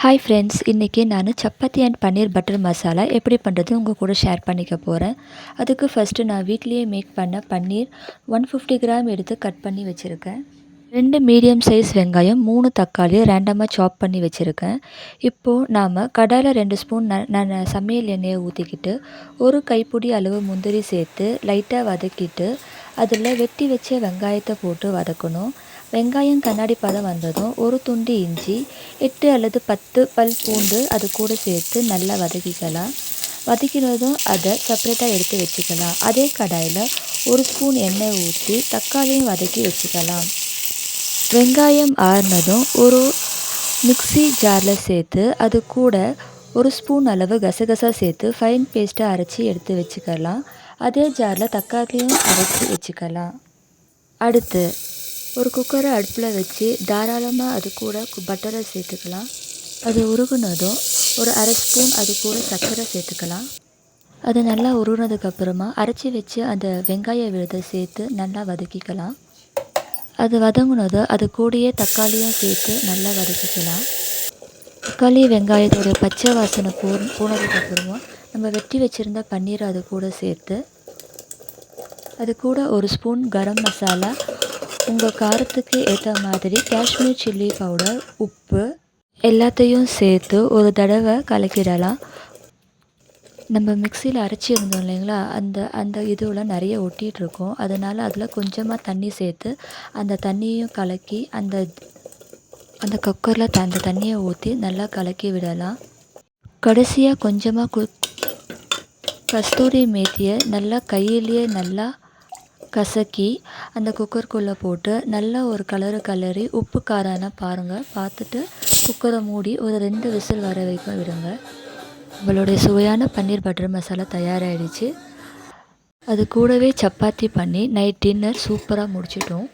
Hi friends, இன்றைக்கி நான் chapati and paneer butter masala எப்படி பண்ணுறது உங்கள் கூட ஷேர் பண்ணிக்க போகிறேன். அதுக்கு ஃபஸ்ட்டு நான் வீட்லேயே மேக் பண்ண பன்னீர் 150 கிராம் எடுத்து கட் பண்ணி வச்சுருக்கேன். 2 மீடியம் சைஸ் வெங்காயம், 3 தக்காளி ரேண்டமாக சாப் பண்ணி வச்சுருக்கேன். இப்போது நாம் கடாயில் 2 ஸ்பூன் நான் சமையல் எண்ணெயை ஊற்றிக்கிட்டு 1 கைப்பிடி அளவு முந்திரி சேர்த்து லைட்டாக வதக்கிட்டு அதில் வெட்டி வச்ச வெங்காயத்தை போட்டு வதக்கணும். வெங்காயம் கண்ணாடி பதம் வந்ததும் 1 துண்டு இஞ்சி, 8 அல்லது 10 பல் பூண்டு அது கூட சேர்த்து நல்லா வதக்கிக்கலாம். வதக்கினதும் அதை செப்பரேட்டாக எடுத்து வச்சுக்கலாம். அதே கடாயில் 1 ஸ்பூன் எண்ணெய் ஊற்றி தக்காளியும் வதக்கி வச்சுக்கலாம். வெங்காயம் ஆறினதும் ஒரு மிக்ஸி ஜாரில் சேர்த்து அது கூட 1 ஸ்பூன் அளவு கசகசா சேர்த்து ஃபைன் பேஸ்ட்டாக அரைச்சி எடுத்து வச்சுக்கலாம். அதே ஜாரில் தக்காளியும் அரைச்சி வச்சுக்கலாம். அடுத்து ஒரு குக்கரை அடுப்பில் வச்சு தாராளமாக அது கூட பட்டரை சேர்த்துக்கலாம். அது உருகுனதும் ஒரு அரை ஸ்பூன் அது கூட சர்க்கரை சேர்த்துக்கலாம். அது நல்லா உருகுனதுக்கப்புறமா அரைச்சி வச்சு அந்த வெங்காய விழுதை சேர்த்து நல்லா வதக்கிக்கலாம். அது வதங்கினதும் அது கூடயே தக்காளியும் சேர்த்து நல்லா வதக்கிக்கலாம். தக்காளி வெங்காயத்தோட பச்சை வாசனை போனதுக்கப்புறமா நம்ம வெட்டி வச்சுருந்த பன்னீரை அது கூட சேர்த்து அது கூட 1 ஸ்பூன் கரம் மசாலா, உங்கள் காரத்துக்கு ஏற்ற மாதிரி காஷ்மீர் சில்லி பவுடர், உப்பு எல்லாத்தையும் சேர்த்து ஒரு தடவை கலக்கிடலாம். நம்ம மிக்சியில் அரைச்சி இருந்தோம் இல்லைங்களா, அந்த இதுவில் நிறைய ஒட்டிகிட்ருக்கோம். அதனால் அதில் கொஞ்சமாக தண்ணி சேர்த்து அந்த தண்ணியையும் கலக்கி அந்த குக்கரில் அந்த தண்ணியை ஊற்றி நல்லா கலக்கி விடலாம். கடைசியாக கொஞ்சமாக கஸ்தூரி மேத்தியை நல்லா கையிலேயே நல்லா கசக்கி அந்த குக்கருக்குள்ளே போட்டு நல்லா ஒரு கலரி உப்பு காரான பாருங்கள். பார்த்துட்டு குக்கரை மூடி ஒரு 2 விசில் வர வரைக்கும் விடுங்க. உங்களுடைய சுவையான பன்னீர் பட்டர் மசாலா தயாராகிடுச்சு. அது கூடவே சப்பாத்தி பண்ணி நைட் டின்னர் சூப்பராக முடிச்சிட்டோம்.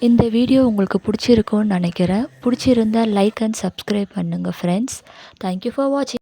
இந்த வீடியோ உங்களுக்கு பிடிச்சிருக்கும்னு நினைக்கிறேன். பிடிச்சிருந்தால் லைக் அண்ட் சப்ஸ்கிரைப் பண்ணுங்கள் ஃப்ரெண்ட்ஸ். தேங்க்யூ ஃபார் வாட்சிங்.